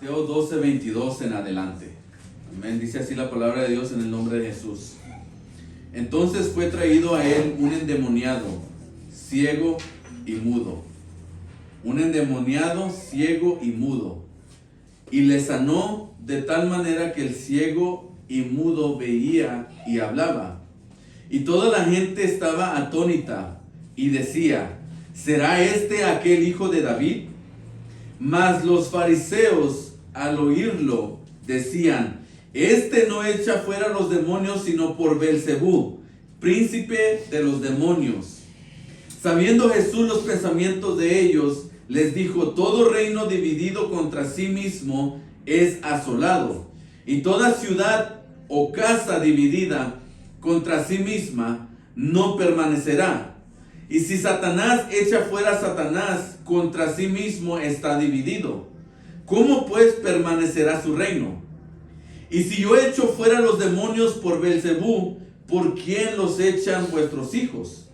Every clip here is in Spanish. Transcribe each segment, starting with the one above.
Mateo 12:22 en adelante. Amén. Dice así la palabra de Dios en el nombre de Jesús. Entonces fue traído a él un endemoniado, ciego y mudo. Un endemoniado, ciego y mudo. Y le sanó de tal manera que el ciego y mudo veía y hablaba. Y toda la gente estaba atónita y decía: ¿será este aquel hijo de David? Mas los fariseos, al oírlo, decían: este no echa fuera los demonios, sino por Beelzebú, príncipe de los demonios. Sabiendo Jesús los pensamientos de ellos, les dijo: todo reino dividido contra sí mismo es asolado, y toda ciudad o casa dividida contra sí misma no permanecerá. Y si Satanás echa fuera a Satanás, contra sí mismo está dividido. ¿Cómo pues permanecerá su reino? Y si yo echo fuera los demonios por Beelzebú, ¿por quién los echan vuestros hijos?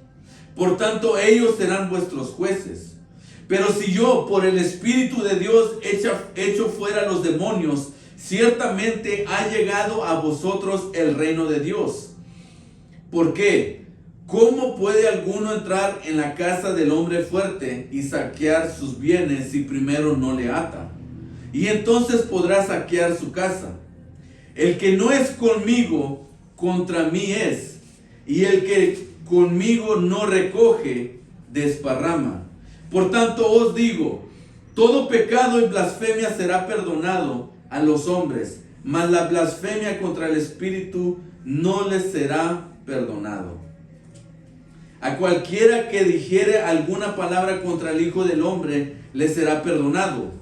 Por tanto, ellos serán vuestros jueces. Pero si yo por el Espíritu de Dios echo fuera los demonios, ciertamente ha llegado a vosotros el reino de Dios. ¿Por qué? ¿Cómo puede alguno entrar en la casa del hombre fuerte y saquear sus bienes si primero no le ata? Y entonces podrá saquear su casa. El que no es conmigo, contra mí es. Y el que conmigo no recoge, desparrama. Por tanto os digo, todo pecado y blasfemia será perdonado a los hombres, mas la blasfemia contra el Espíritu no les será perdonado. A cualquiera que dijere alguna palabra contra el Hijo del Hombre, le será perdonado.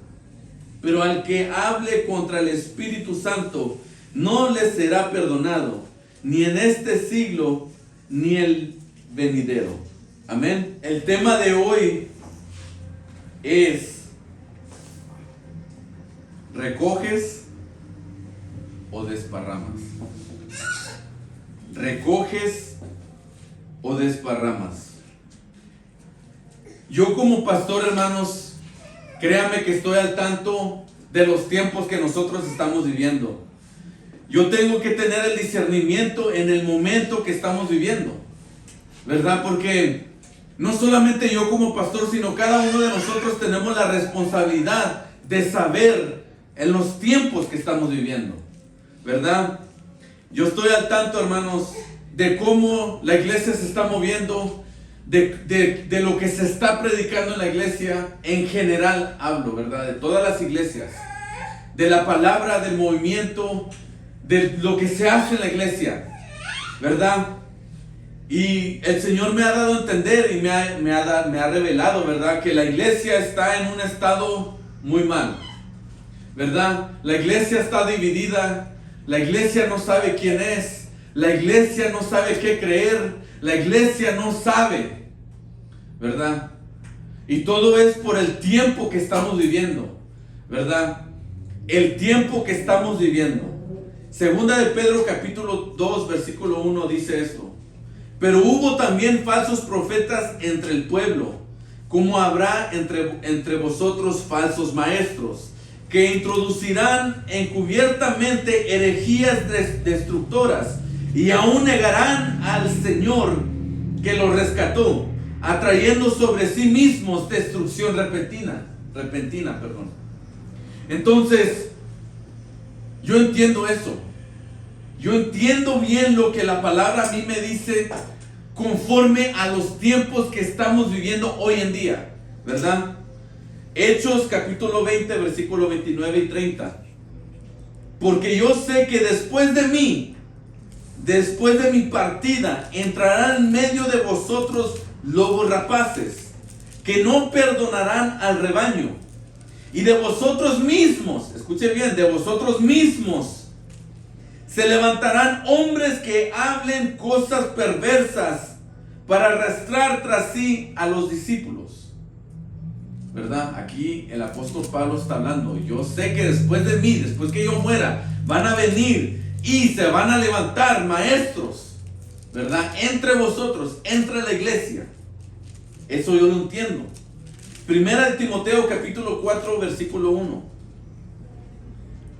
Pero al que hable contra el Espíritu Santo, no le será perdonado, ni en este siglo, ni el venidero. Amén. El tema de hoy es: ¿recoges o desparramas? ¿Recoges o desparramas? Yo como pastor, hermanos, créanme que estoy al tanto de los tiempos que nosotros estamos viviendo. Yo tengo que tener el discernimiento en el momento que estamos viviendo, ¿verdad? Porque no solamente yo como pastor, sino cada uno de nosotros tenemos la responsabilidad de saber en los tiempos que estamos viviendo, ¿verdad? Yo estoy al tanto, hermanos, de cómo la iglesia se está moviendo, de lo que se está predicando en la iglesia. En general hablo, ¿verdad? De todas las iglesias, de la palabra, del movimiento, de lo que se hace en la iglesia, ¿verdad? Y el Señor me ha dado a entender y me ha revelado, ¿verdad?, que la iglesia está en un estado muy mal, ¿verdad? La iglesia está dividida, la iglesia no sabe quién es, la iglesia no sabe qué creer, la iglesia no sabe, ¿verdad? Y todo es por el tiempo que estamos viviendo, ¿verdad? El tiempo que estamos viviendo. Segunda de Pedro capítulo 2 versículo 1 dice esto: pero hubo también falsos profetas entre el pueblo, como habrá entre vosotros falsos maestros, que introducirán encubiertamente herejías destructoras, y aún negarán al Señor que los rescató, atrayendo sobre sí mismos destrucción repentina. Entonces, yo entiendo eso. Yo entiendo bien lo que la palabra a mí me dice conforme a los tiempos que estamos viviendo hoy en día, ¿verdad? Hechos capítulo 20 versículo 29 y 30. Porque yo sé que después de mi partida, entrarán en medio de vosotros lobos rapaces, que no perdonarán al rebaño. Y de vosotros mismos, escuche bien, de vosotros mismos se levantarán hombres que hablen cosas perversas para arrastrar tras sí a los discípulos. ¿Verdad? Aquí el apóstol Pablo está hablando. Yo sé que después de mí, después que yo muera, van a venir y se van a levantar maestros, ¿verdad? Entre vosotros, entre la iglesia. Eso yo lo entiendo. Primera de Timoteo capítulo 4 versículo 1.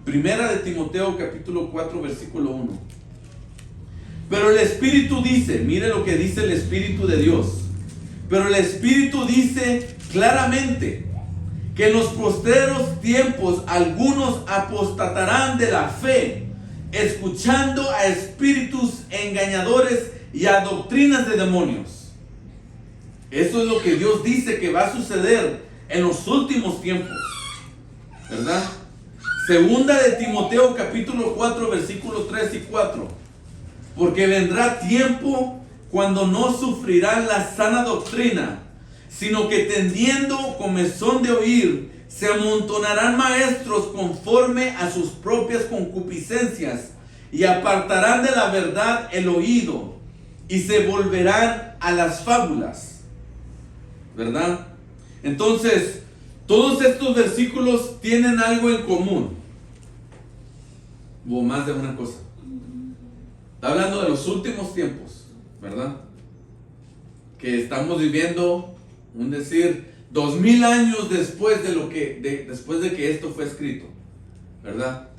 Primera de Timoteo capítulo 4 versículo 1. Pero el Espíritu dice, mire lo que dice el Espíritu de Dios. Pero el Espíritu dice claramente que en los postreros tiempos algunos apostatarán de la fe, escuchando a espíritus engañadores y a doctrinas de demonios. Eso es lo que Dios dice que va a suceder en los últimos tiempos, ¿verdad? Segunda de Timoteo capítulo 4 versículos 3 y 4. Porque vendrá tiempo cuando no sufrirán la sana doctrina, sino que tendiendo comezón de oír, se amontonarán maestros conforme a sus propias concupiscencias, y apartarán de la verdad el oído, y se volverán a las fábulas. ¿Verdad? Entonces, todos estos versículos tienen algo en común. O más de una cosa. Está hablando de los últimos tiempos, ¿verdad? Que estamos viviendo, un decir, 2000 años después después de que esto fue escrito, ¿verdad?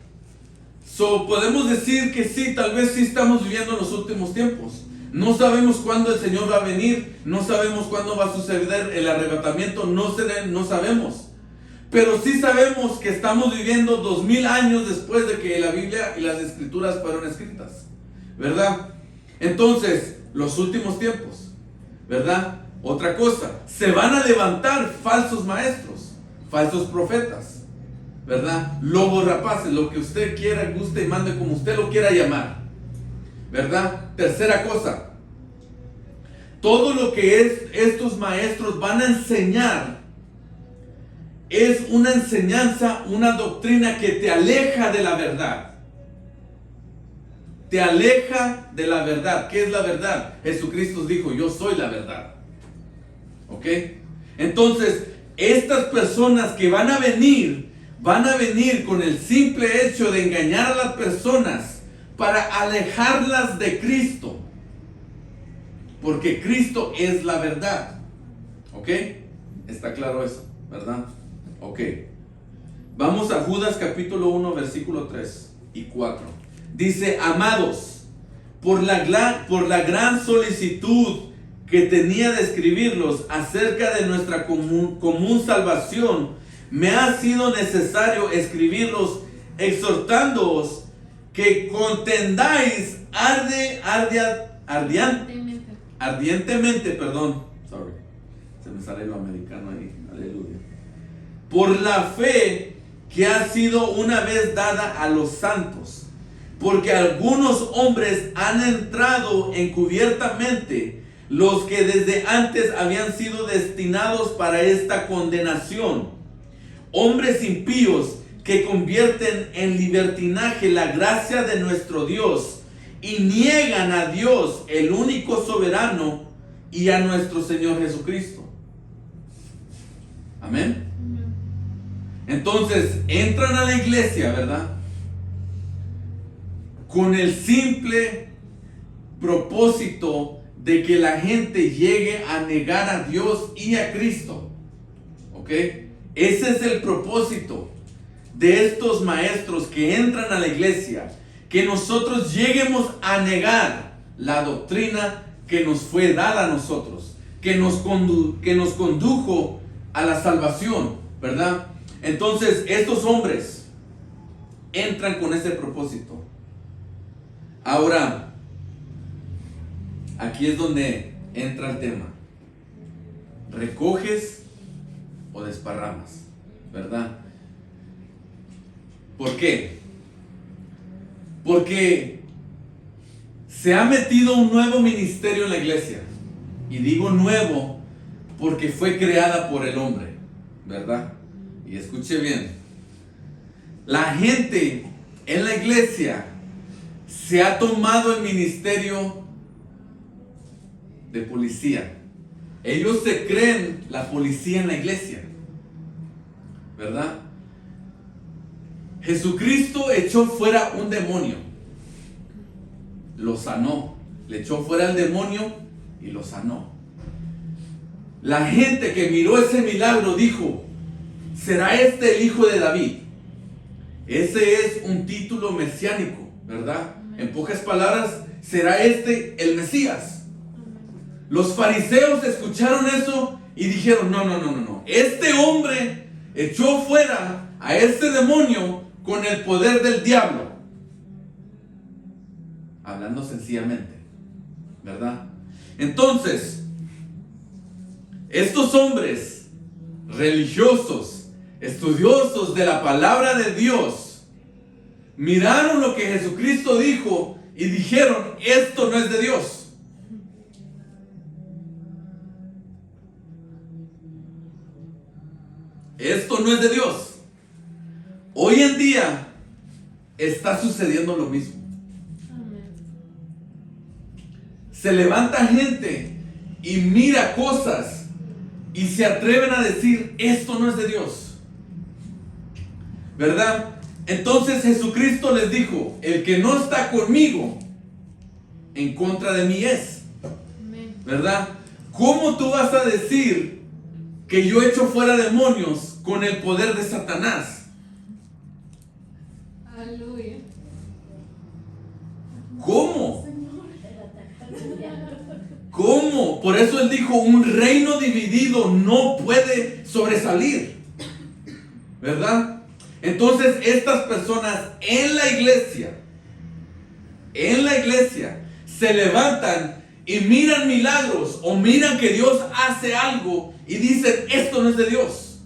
Podemos decir que sí, tal vez sí estamos viviendo los últimos tiempos. No sabemos cuándo el Señor va a venir, no sabemos cuándo va a suceder el arrebatamiento, no sabemos. Pero sí sabemos que estamos viviendo 2000 años después de que la Biblia y las Escrituras fueron escritas, ¿verdad? Entonces, los últimos tiempos, ¿verdad? Otra cosa, se van a levantar falsos maestros, falsos profetas, ¿verdad? Lobos rapaces, lo que usted quiera, guste y mande como usted lo quiera llamar, ¿verdad? Tercera cosa, todo lo que estos maestros van a enseñar es una enseñanza, una doctrina que te aleja de la verdad. Te aleja de la verdad. ¿Qué es la verdad? Jesucristo dijo, yo soy la verdad. ¿Ok? Entonces, estas personas que van a venir con el simple hecho de engañar a las personas para alejarlas de Cristo. Porque Cristo es la verdad. ¿Ok? Está claro eso, ¿verdad? Ok. Vamos a Judas capítulo 1 versículo 3 y 4. Dice, amados, por la gran solicitud que tenía de escribirlos acerca de nuestra común salvación, me ha sido necesario escribirlos exhortándoos que contendáis ardientemente, se me sale lo americano ahí, aleluya, por la fe que ha sido una vez dada a los santos, porque algunos hombres han entrado encubiertamente, los que desde antes habían sido destinados para esta condenación, hombres impíos que convierten en libertinaje la gracia de nuestro Dios y niegan a Dios, el único soberano, y a nuestro Señor Jesucristo. Amén. Entonces, entran a la iglesia, ¿verdad? Con el simple propósito de que la gente llegue a negar a Dios y a Cristo. ¿Ok? Ese es el propósito de estos maestros que entran a la iglesia. Que nosotros lleguemos a negar la doctrina que nos fue dada a nosotros. Que nos condujo a la salvación, ¿verdad? Entonces, estos hombres entran con ese propósito. Ahora, aquí es donde entra el tema. ¿Recoges o desparramas? ¿Verdad? ¿Por qué? Porque se ha metido un nuevo ministerio en la iglesia. Y digo nuevo porque fue creada por el hombre, ¿verdad? Y escuche bien. La gente en la iglesia se ha tomado el ministerio de policía. Ellos se creen la policía en la iglesia, ¿verdad? Jesucristo echó fuera un demonio, lo sanó, le echó fuera el demonio y lo sanó. La gente que miró ese milagro dijo, ¿será este el hijo de David? Ese es un título mesiánico, ¿verdad? En pocas palabras, será este el Mesías. Los fariseos escucharon eso y dijeron, no. Este hombre echó fuera a este demonio con el poder del diablo. Hablando sencillamente, ¿verdad? Entonces, estos hombres religiosos, estudiosos de la palabra de Dios, miraron lo que Jesucristo dijo y dijeron, esto no es de Dios. Esto no es de Dios. Hoy en día está sucediendo lo mismo. Se levanta gente y mira cosas y se atreven a decir, esto no es de Dios, ¿verdad? Entonces Jesucristo les dijo, el que no está conmigo, en contra de mí es, ¿verdad? ¿Cómo tú vas a decir que yo echo fuera demonios con el poder de Satanás? Aleluya. ¿Cómo? ¿Cómo? Por eso él dijo, un reino dividido no puede sobresalir, ¿verdad? Entonces estas personas en la iglesia se levantan y miran milagros o miran que Dios hace algo y dicen, esto no es de Dios.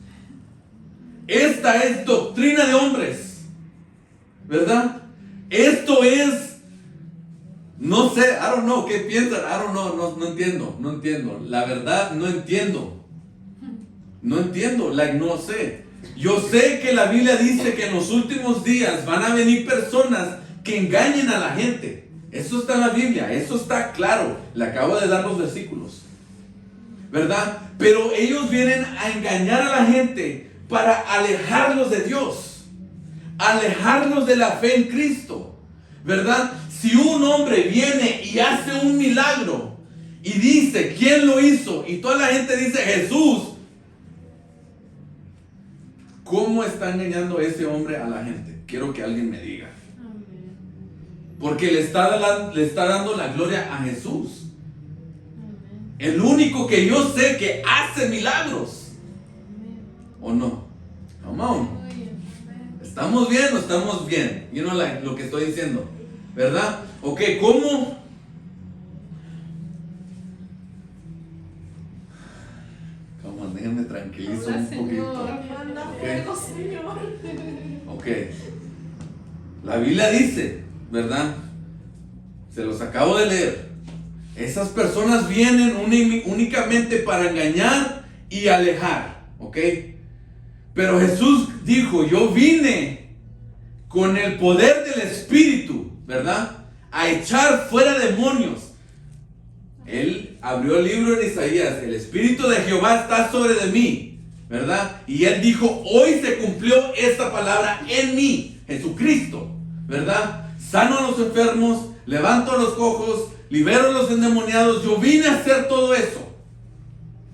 Esta es doctrina de hombres, ¿verdad? Esto es, no sé, I don't know, ¿qué piensan? I don't know, no entiendo. La verdad, no entiendo, no sé. Yo sé que la Biblia dice que en los últimos días van a venir personas que engañen a la gente. Eso está en la Biblia, eso está claro. Le acabo de dar los versículos, ¿verdad? Pero ellos vienen a engañar a la gente para alejarlos de Dios, alejarlos de la fe en Cristo, ¿verdad? Si un hombre viene y hace un milagro y dice, ¿quién lo hizo? Y toda la gente dice, Jesús. ¿Cómo está engañando ese hombre a la gente? Quiero que alguien me diga. Porque le está dando la gloria a Jesús. El único que yo sé que hace milagros. ¿O no? Come on. ¿Estamos bien o estamos bien? You know, lo que estoy diciendo, ¿verdad? Ok, ¿cómo? Come on, déjenme tranquilizo un poquito. Ok. La Biblia dice, ¿verdad? Se los acabo de leer. Esas personas vienen únicamente para engañar y alejar, ¿ok? Pero Jesús dijo, yo vine con el poder del Espíritu, ¿verdad? A echar fuera demonios. Él abrió el libro en Isaías, el Espíritu de Jehová está sobre de mí, ¿verdad? Y él dijo, hoy se cumplió esta palabra en mí, Jesucristo, ¿verdad? Sano a los enfermos, levanto a los cojos, libero a los endemoniados. Yo vine a hacer todo eso,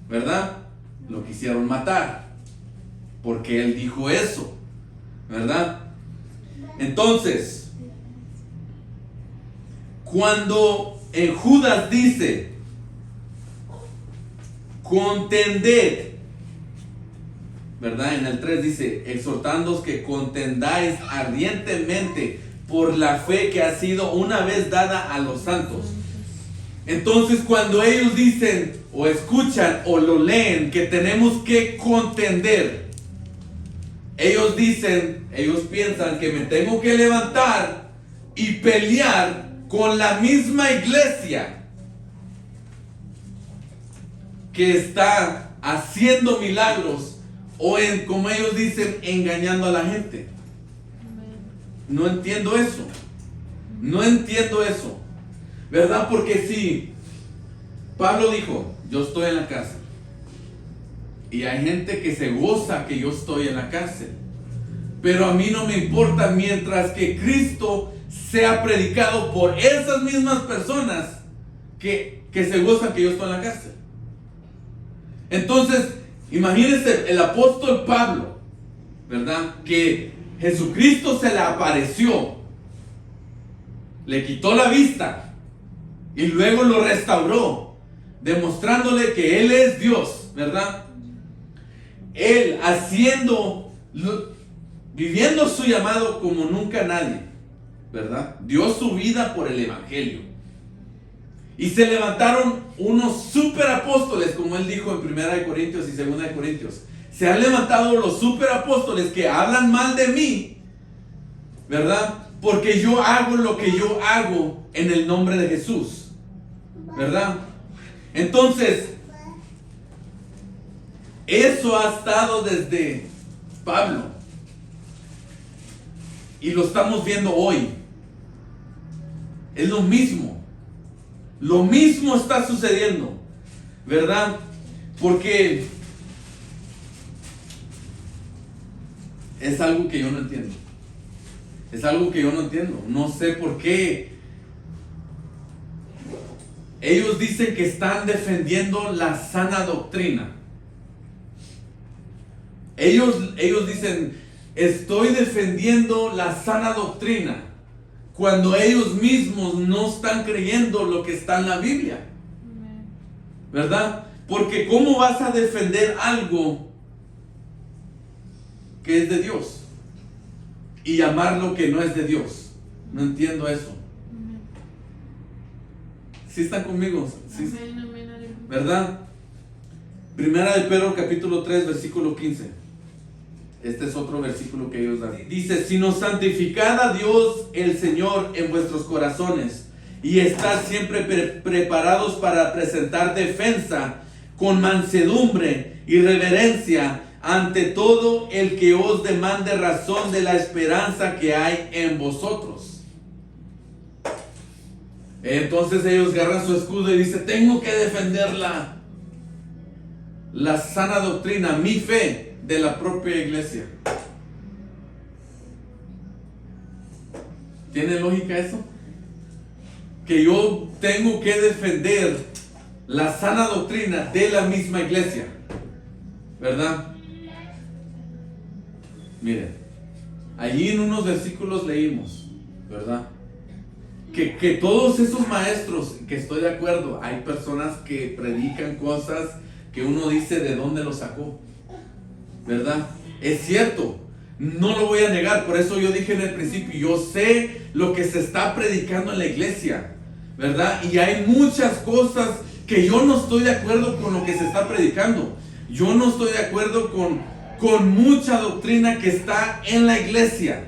¿verdad? Lo quisieron matar porque él dijo eso, ¿verdad? Entonces, cuando en Judas dice, contended, ¿verdad? En el 3 dice, exhortándoos que contendáis ardientemente por la fe que ha sido una vez dada a los santos. Entonces, cuando ellos dicen o escuchan o lo leen que tenemos que contender, ellos piensan que me tengo que levantar y pelear con la misma iglesia que está haciendo milagros o como ellos dicen, engañando a la gente. No entiendo eso, ¿verdad? Porque si Pablo dijo, yo estoy en la cárcel, y hay gente que se goza que yo estoy en la cárcel, pero a mí no me importa mientras que Cristo sea predicado por esas mismas personas que se gozan que yo estoy en la cárcel. Entonces, imagínense el apóstol Pablo, ¿verdad? Que Jesucristo se le apareció, le quitó la vista y luego lo restauró, demostrándole que Él es Dios, ¿verdad? Él viviendo su llamado como nunca nadie, ¿verdad? Dio su vida por el Evangelio. Y se levantaron unos superapóstoles, como él dijo en 1 Corintios y 2 Corintios. Se han levantado los superapóstoles que hablan mal de mí, ¿verdad? Porque yo hago lo que yo hago en el nombre de Jesús, ¿verdad? Entonces, eso ha estado desde Pablo. Y lo estamos viendo hoy. Es lo mismo. Lo mismo está sucediendo, ¿verdad? Porque es algo que yo no entiendo. Es algo que yo no entiendo. No sé por qué. Ellos dicen que están defendiendo la sana doctrina. Ellos dicen, estoy defendiendo la sana doctrina, cuando ellos mismos no están creyendo lo que está en la Biblia, ¿verdad? Porque ¿cómo vas a defender algo que es de Dios y llamar lo que no es de Dios? No entiendo eso. ¿Sí están conmigo? ¿Sí? ¿Verdad? Primera de Pedro capítulo 3 versículo 15. Este es otro versículo que ellos dan. Dice, sino santificad a Dios el Señor en vuestros corazones y estad siempre preparados para presentar defensa con mansedumbre y reverencia ante todo el que os demande razón de la esperanza que hay en vosotros. Entonces ellos agarran su escudo y dicen, tengo que defender la sana doctrina, mi fe, de la propia iglesia. ¿Tiene lógica eso? Que yo tengo que defender la sana doctrina de la misma iglesia, ¿verdad? Miren, allí en unos versículos leímos, ¿verdad? Que todos esos maestros, que estoy de acuerdo, hay personas que predican cosas que uno dice de dónde lo sacó, ¿verdad? Es cierto, no lo voy a negar. Por eso yo dije en el principio, yo sé lo que se está predicando en la iglesia, ¿verdad? Y hay muchas cosas que yo no estoy de acuerdo con lo que se está predicando. Yo no estoy de acuerdo con mucha doctrina que está en la iglesia,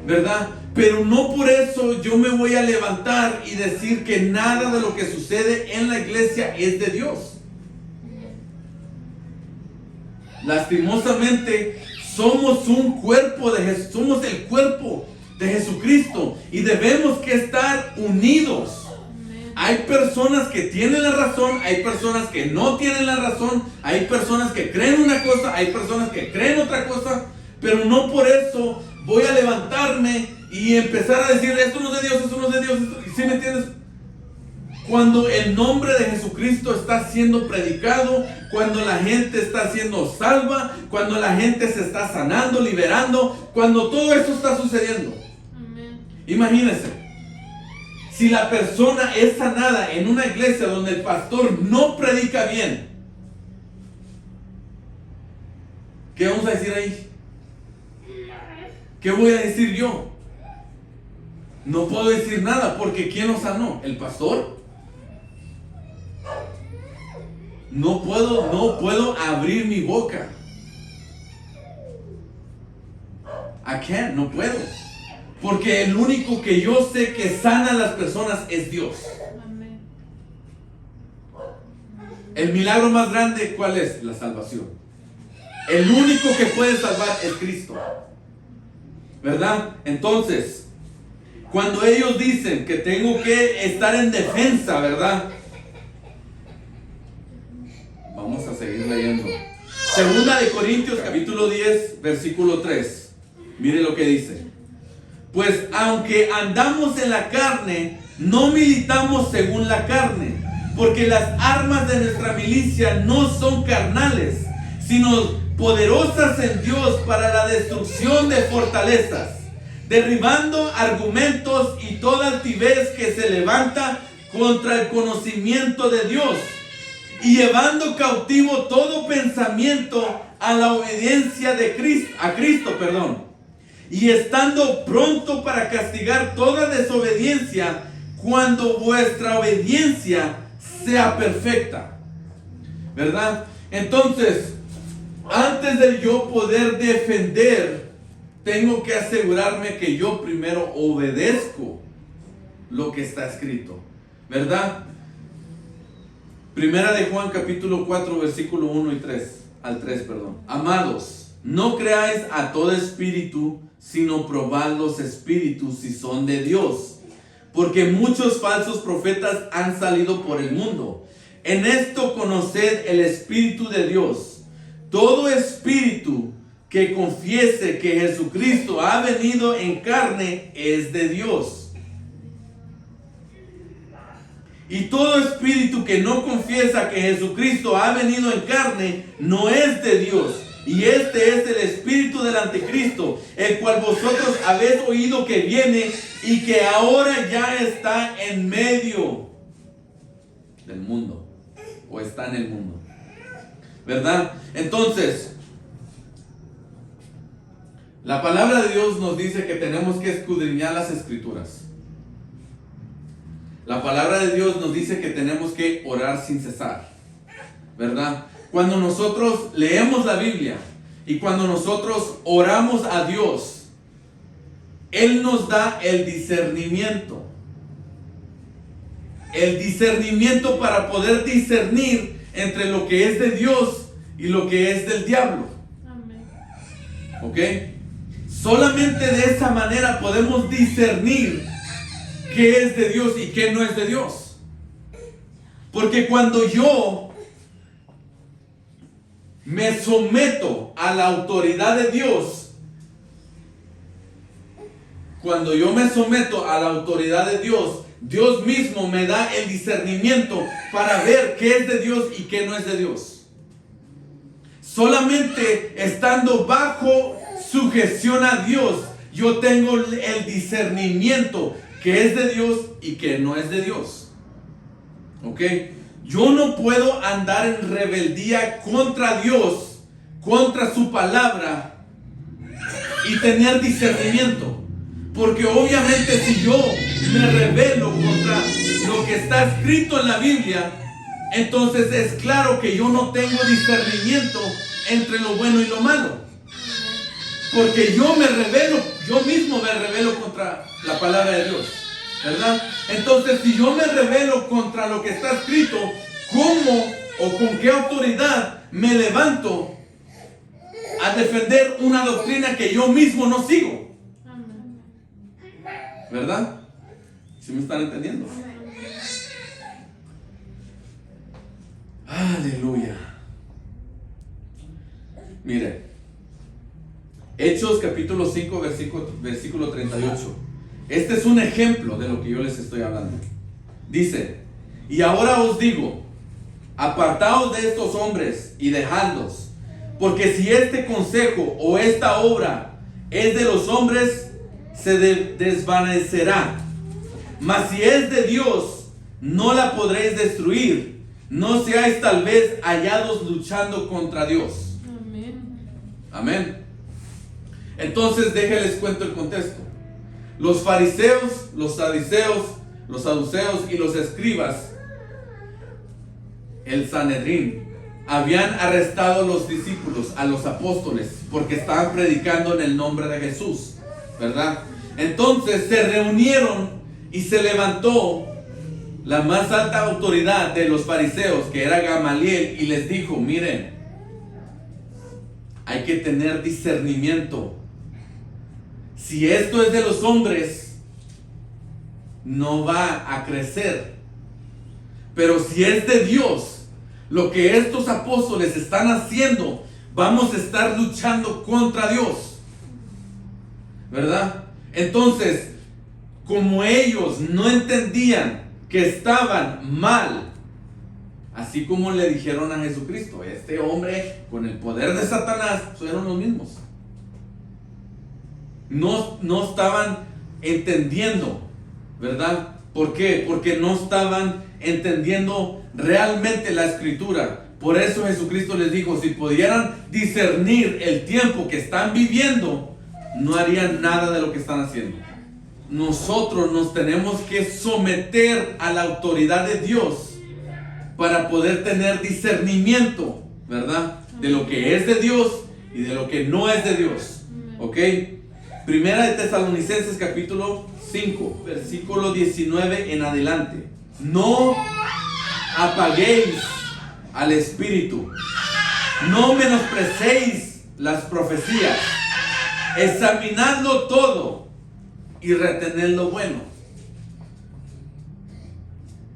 ¿verdad? Pero no por eso yo me voy a levantar y decir que nada de lo que sucede en la iglesia es de Dios. Lastimosamente, somos un cuerpo de Jesús, somos el cuerpo de Jesucristo y debemos que estar unidos. Hay personas que tienen la razón, hay personas que no tienen la razón, hay personas que creen una cosa, hay personas que creen otra cosa, pero no por eso voy a levantarme y empezar a decir, esto no es de Dios, esto no es de Dios, ¿sí me entiendes? Cuando el nombre de Jesucristo está siendo predicado, cuando la gente está siendo salva, cuando la gente se está sanando, liberando, cuando todo eso está sucediendo. Amén. Imagínense, si la persona es sanada en una iglesia donde el pastor no predica bien, ¿qué vamos a decir ahí? ¿Qué voy a decir yo? No puedo decir nada, porque ¿quién lo sanó? ¿El pastor? No puedo abrir mi boca. No puedo. Porque el único que yo sé que sana a las personas es Dios. Amén. El milagro más grande, ¿cuál es? La salvación. El único que puede salvar es Cristo, ¿verdad? Entonces, cuando ellos dicen que tengo que estar en defensa, ¿verdad? Vamos a seguir leyendo. Segunda de Corintios capítulo 10 versículo 3. Mire lo que dice. Pues aunque andamos en la carne, no militamos según la carne, porque las armas de nuestra milicia no son carnales, sino poderosas en Dios para la destrucción de fortalezas, derribando argumentos y toda altivez que se levanta contra el conocimiento de Dios, y llevando cautivo todo pensamiento a la obediencia de Cristo, y estando pronto para castigar toda desobediencia cuando vuestra obediencia sea perfecta. ¿Verdad? Entonces, antes de yo poder defender, tengo que asegurarme que yo primero obedezco lo que está escrito. ¿Verdad? Primera de Juan capítulo 4 versículo 1 y 3 al 3, perdón. Amados, no creáis a todo espíritu, sino probad los espíritus si son de Dios, porque muchos falsos profetas han salido por el mundo. En esto conoced el Espíritu de Dios. Todo espíritu que confiese que Jesucristo ha venido en carne es de Dios. Y todo espíritu que no confiesa que Jesucristo ha venido en carne no es de Dios. Y este es el espíritu del anticristo, el cual vosotros habéis oído que viene y que ahora ya está en medio del mundo, o está en el mundo. ¿Verdad? Entonces, la palabra de Dios nos dice que tenemos que escudriñar las escrituras. La palabra de Dios nos dice que tenemos que orar sin cesar. ¿Verdad? Cuando nosotros leemos la Biblia y cuando nosotros oramos a Dios, Él nos da el discernimiento. El discernimiento para poder discernir entre lo que es de Dios y lo que es del diablo. Amén. ¿Ok? Solamente de esa manera podemos discernir qué es de Dios y qué no es de Dios. Porque cuando yo me someto a la autoridad de Dios, cuando yo me someto a la autoridad de Dios, Dios mismo me da el discernimiento para ver qué es de Dios y qué no es de Dios. Solamente estando bajo sujeción a Dios, yo tengo el discernimiento que es de Dios y que no es de Dios. ¿Ok? Yo no puedo andar en rebeldía contra Dios, contra su palabra y tener discernimiento. Porque obviamente si yo me rebelo contra lo que está escrito en la Biblia, entonces es claro que yo no tengo discernimiento entre lo bueno y lo malo. Porque yo mismo me rebelo contra la palabra de Dios. ¿Verdad? Entonces, si yo me rebelo contra lo que está escrito, ¿cómo o con qué autoridad me levanto a defender una doctrina que yo mismo no sigo? ¿Verdad? ¿Sí me están entendiendo? Aleluya. Mire, Hechos capítulo 5 versículo 38. Este es un ejemplo de lo que yo les estoy hablando. Dice: y ahora os digo, apartaos de estos hombres y dejadlos, porque si este consejo o esta obra es de los hombres, se desvanecerá. Mas si es de Dios, no la podréis destruir. No seáis tal vez hallados luchando contra Dios. Amén. Amén. Entonces déjenles cuento el contexto. Los fariseos, los saduceos, y los escribas, el Sanedrín, habían arrestado a los discípulos, a los apóstoles, porque estaban predicando en el nombre de Jesús, ¿verdad? Entonces se reunieron y se levantó la más alta autoridad de los fariseos, que era Gamaliel, y les dijo: miren, hay que tener discernimiento. Si esto es de los hombres, no va a crecer. Pero si es de Dios, lo que estos apóstoles están haciendo, vamos a estar luchando contra Dios. ¿Verdad? Entonces, como ellos no entendían que estaban mal Así como le dijeron a Jesucristo, este hombre con el poder de Satanás, fueron los mismos. No estaban entendiendo, ¿verdad? ¿Por qué? Porque no estaban entendiendo realmente la escritura. Por eso Jesucristo les dijo, si pudieran discernir el tiempo que están viviendo, no harían nada de lo que están haciendo. Nosotros nos tenemos que someter a la autoridad de Dios para poder tener discernimiento, ¿verdad? De lo que es de Dios y de lo que no es de Dios. ¿Ok? Primera de Tesalonicenses capítulo 5, versículo 19 en adelante. No apaguéis al espíritu, no menosprecéis las profecías, examinadlo todo y retened lo bueno.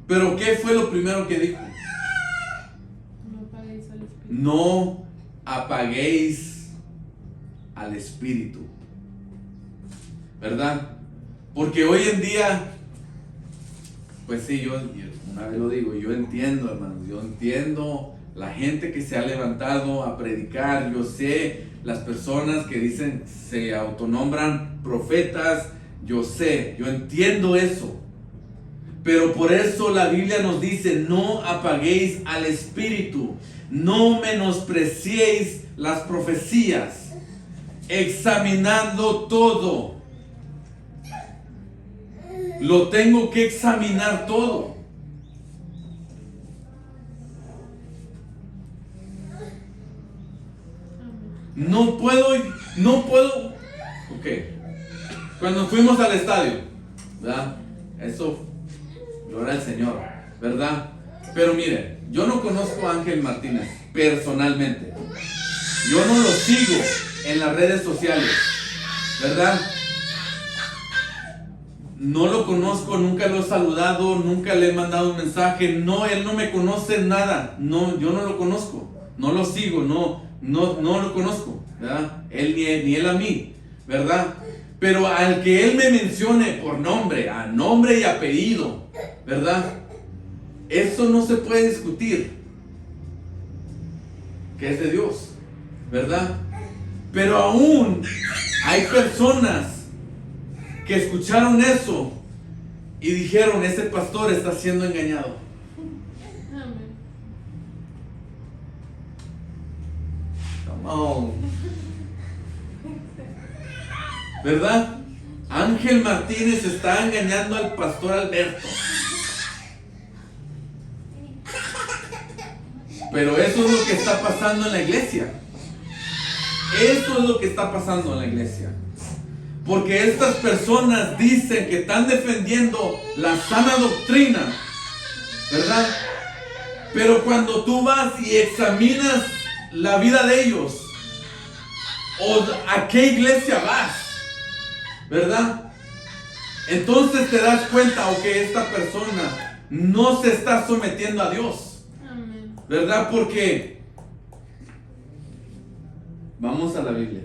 Pero ¿qué fue lo primero que dijo? No apaguéis al espíritu, ¿verdad? Porque hoy en día, pues sí, yo una vez lo digo, yo entiendo, hermanos, yo entiendo la gente que se ha levantado a predicar, yo sé las personas que dicen, se autonombran profetas, yo sé, yo entiendo eso. Pero por eso la Biblia nos dice, no apaguéis al espíritu, no menospreciéis las profecías, examinando todo. Lo tengo que examinar todo. No puedo. Ok. Cuando fuimos al estadio, ¿verdad? Eso, gloria al Señor, ¿verdad? Pero mire, yo no conozco a Ángel Martínez personalmente. Yo no lo sigo en las redes sociales, ¿verdad? No lo conozco, nunca lo he saludado, nunca le he mandado un mensaje. No, él no me conoce nada. No, yo no lo conozco, no lo sigo, no lo conozco, ¿verdad? Él ni él a mí, ¿verdad? Pero al que él me mencione por nombre, a nombre y apellido, ¿verdad? Eso no se puede discutir, que es de Dios, ¿verdad? Pero aún hay personas que escucharon eso y dijeron, ese pastor está siendo engañado. Come on. ¿Verdad? Ángel Martínez está engañando al pastor Alberto. Pero eso es lo que está pasando en la iglesia. Esto es lo que está pasando en la iglesia. Porque estas personas dicen que están defendiendo la sana doctrina, ¿verdad? Pero cuando tú vas y examinas la vida de ellos, o a qué iglesia vas, ¿verdad? Entonces te das cuenta que esta persona no se está sometiendo a Dios, ¿verdad? Porque vamos a la Biblia.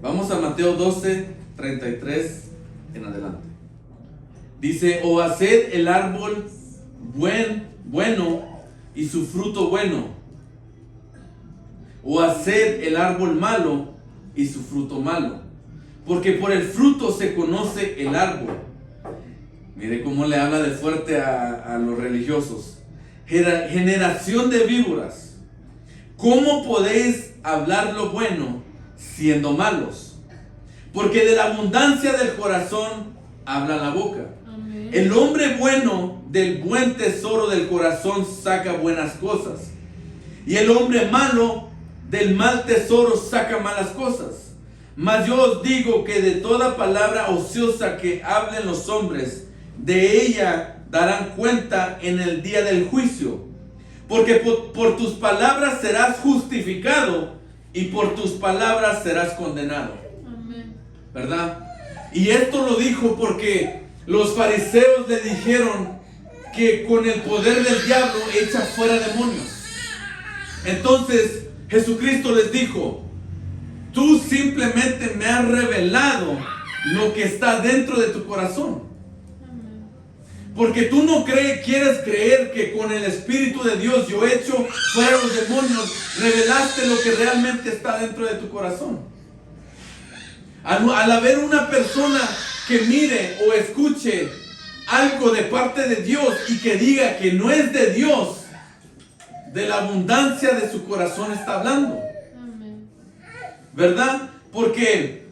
Vamos a Mateo 12, 33 en adelante. Dice, o haced el árbol bueno y su fruto bueno, o haced el árbol malo y su fruto malo, porque por el fruto se conoce el árbol. Mire cómo le habla de fuerte a los religiosos. Generación de víboras, ¿cómo podéis hablar lo bueno siendo malos? Porque de la abundancia del corazón habla la boca. Amén. El hombre bueno del buen tesoro del corazón saca buenas cosas, y el hombre malo del mal tesoro saca malas cosas. Mas yo os digo que de toda palabra ociosa que hablen los hombres, de ella darán cuenta en el día del juicio. Porque por tus palabras serás justificado, y por tus palabras serás condenado. Amén. ¿Verdad? Y esto lo dijo porque los fariseos le dijeron que con el poder del diablo echa fuera demonios. Entonces Jesucristo les dijo, tú simplemente me has revelado lo que está dentro de tu corazón. Amén. Porque tú no quieres creer que con el Espíritu de Dios yo echo fuera los demonios, revelaste lo que realmente está dentro de tu corazón. Al haber una persona que mire o escuche algo de parte de Dios y que diga que no es de Dios, de la abundancia de su corazón está hablando. ¿Verdad? Porque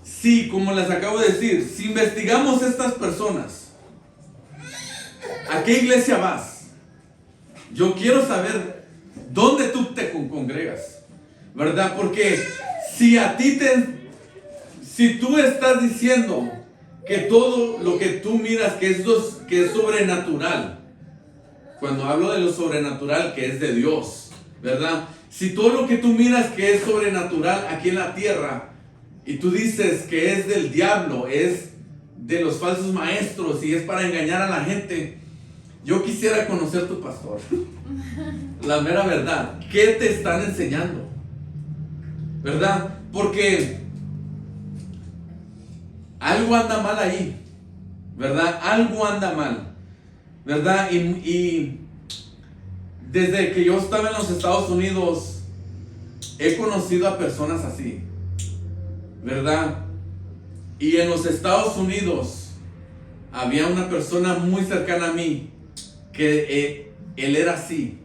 si, como les acabo de decir, si investigamos estas personas, ¿a qué iglesia vas? Yo quiero saber dónde tú te congregas, ¿verdad? Porque si tú estás diciendo que todo lo que tú miras que es sobrenatural, cuando hablo de lo sobrenatural que es de Dios, ¿verdad? Si todo lo que tú miras que es sobrenatural aquí en la tierra y tú dices que es del diablo, es de los falsos maestros y es para engañar a la gente, yo quisiera conocer tu pastor. La mera verdad. ¿Qué te están enseñando? ¿Verdad? Porque algo anda mal ahí. ¿Verdad? Algo anda mal. ¿Verdad? Y desde que yo estaba en los Estados Unidos, he conocido a personas así. ¿Verdad? Y en los Estados Unidos había una persona muy cercana a mí que él era así.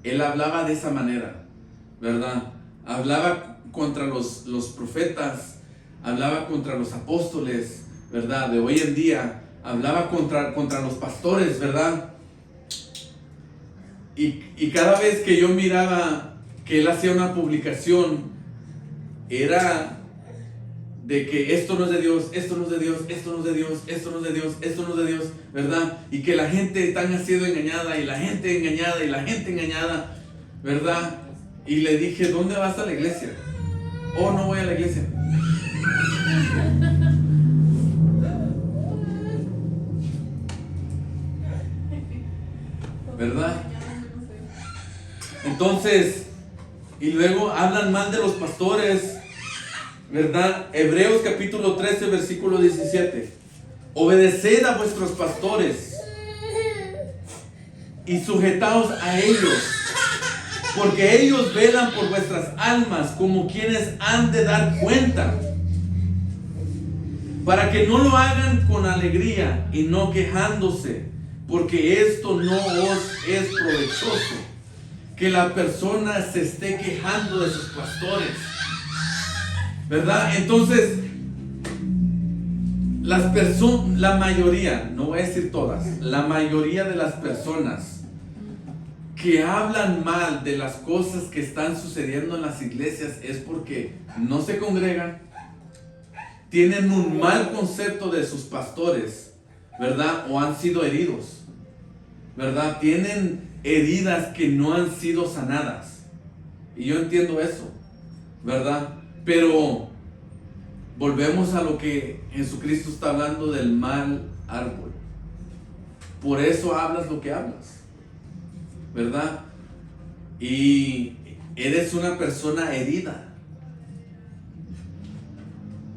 Él hablaba de esa manera, ¿verdad? Hablaba contra los profetas, hablaba contra los apóstoles, ¿verdad? De hoy en día, hablaba contra los pastores, ¿verdad? Y cada vez que yo miraba que él hacía una publicación, era de que esto no es de Dios, esto no es de Dios, esto no es de Dios, esto no es de Dios, esto no es de Dios, ¿verdad? Y que la gente está siendo engañada, y la gente engañada, y la gente engañada, ¿verdad? Y le dije, ¿dónde vas a la iglesia? Oh, no voy a la iglesia. ¿Verdad? Entonces, y luego hablan mal de los pastores, ¿verdad? Hebreos capítulo 13, versículo 17. Obedeced a vuestros pastores y sujetaos a ellos, porque ellos velan por vuestras almas como quienes han de dar cuenta, para que no lo hagan con alegría y no quejándose, porque esto no os es provechoso, que la persona se esté quejando de sus pastores, ¿verdad? Entonces, la mayoría, no voy a decir todas, la mayoría de las personas que hablan mal de las cosas que están sucediendo en las iglesias es porque no se congregan, tienen un mal concepto de sus pastores, ¿verdad? O han sido heridos, ¿verdad? Tienen heridas que no han sido sanadas. Y yo entiendo eso, ¿verdad? Pero volvemos a lo que Jesucristo está hablando del mal árbol. Por eso hablas lo que hablas, ¿verdad? Y eres una persona herida.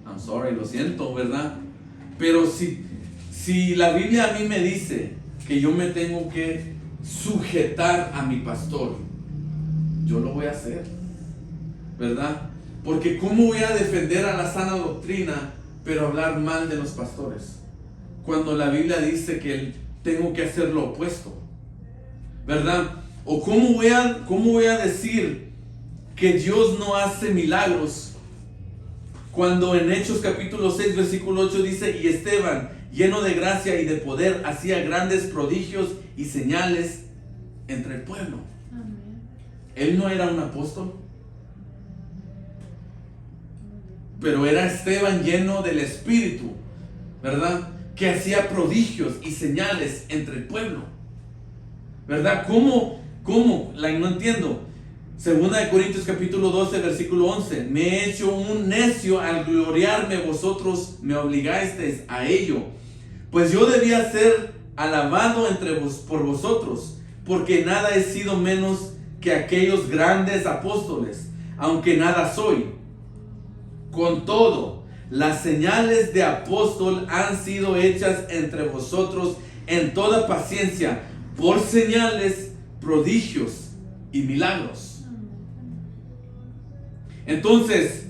I'm sorry, lo siento, ¿verdad? Pero si la Biblia a mí me dice que yo me tengo que sujetar a mi pastor, yo lo voy a hacer, ¿verdad? Porque ¿cómo voy a defender a la sana doctrina pero hablar mal de los pastores? Cuando la Biblia dice que tengo que hacer lo opuesto, ¿verdad? O ¿cómo voy a decir que Dios no hace milagros cuando en Hechos capítulo 6 versículo 8 dice: y Esteban, lleno de gracia y de poder, hacía grandes prodigios y señales entre el pueblo? Amén. Él no era un apóstol, pero era Esteban lleno del Espíritu, ¿verdad? Que hacía prodigios y señales entre el pueblo, ¿verdad? ¿Cómo? No entiendo. Segunda de Corintios capítulo 12 versículo 11. Me he hecho un necio al gloriarme, vosotros me obligasteis a ello, pues yo debía ser alabado por vosotros, porque nada he sido menos que aquellos grandes apóstoles, aunque nada soy. Con todo, las señales de apóstol han sido hechas entre vosotros en toda paciencia, por señales, prodigios y milagros. Entonces,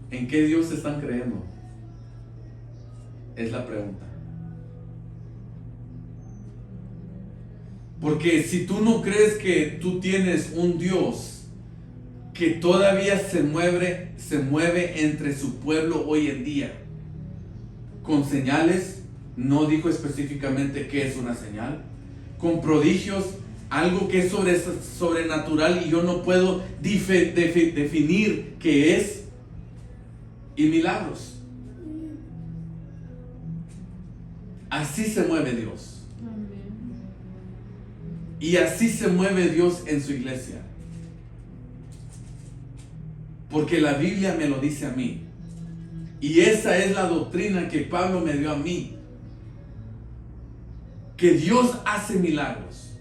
¿en qué Dios están creyendo? Es la pregunta. Porque si tú no crees que tú tienes un Dios que todavía se mueve entre su pueblo hoy en día, con señales, no dijo específicamente qué es una señal, con prodigios, algo que es sobrenatural y yo no puedo definir qué es, y milagros. Así se mueve Dios. Y así se mueve Dios en su iglesia. Porque la Biblia me lo dice a mí. Y esa es la doctrina que Pablo me dio a mí. Que Dios hace milagros.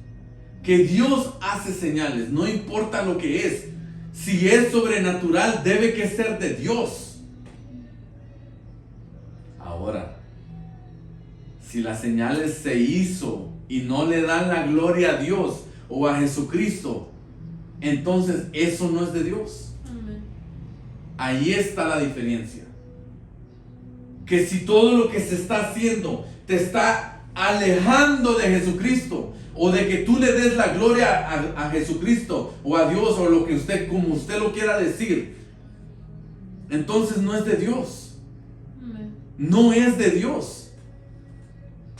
Que Dios hace señales. No importa lo que es. Si es sobrenatural, debe que ser de Dios. Ahora, si las señales se hizo y no le dan la gloria a Dios o a Jesucristo, entonces eso no es de Dios. Amén. Ahí está la diferencia. Que si todo lo que se está haciendo te está alejando de Jesucristo, o de que tú le des la gloria a Jesucristo o a Dios, o lo que como usted lo quiera decir, entonces no es de Dios. Amén. No es de Dios.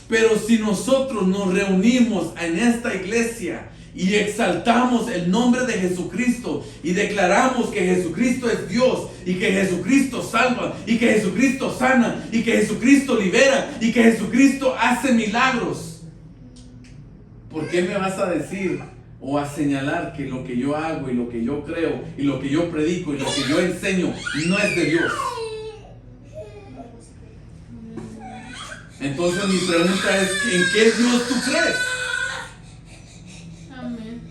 Pero si nosotros nos reunimos en esta iglesia y exaltamos el nombre de Jesucristo y declaramos que Jesucristo es Dios y que Jesucristo salva y que Jesucristo sana y que Jesucristo libera y que Jesucristo hace milagros, ¿por qué me vas a decir o a señalar que lo que yo hago y lo que yo creo y lo que yo predico y lo que yo enseño no es de Dios? Entonces mi pregunta es, ¿en qué Dios tú crees? Amén.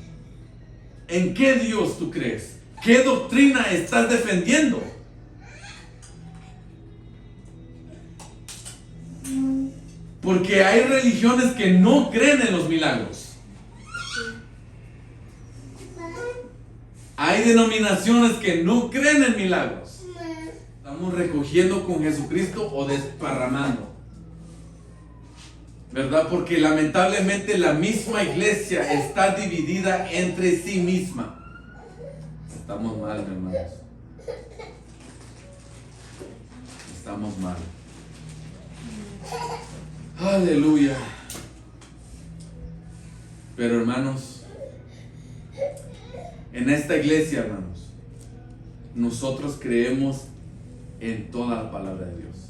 ¿En qué Dios tú crees? ¿Qué doctrina estás defendiendo? Porque hay religiones que no creen en los milagros. Hay denominaciones que no creen en milagros. Estamos recogiendo con Jesucristo o desparramando, ¿verdad? Porque lamentablemente la misma iglesia está dividida entre sí misma. Estamos mal, hermanos. Estamos mal. Aleluya. Pero hermanos, en esta iglesia, hermanos, nosotros creemos en toda la palabra de Dios.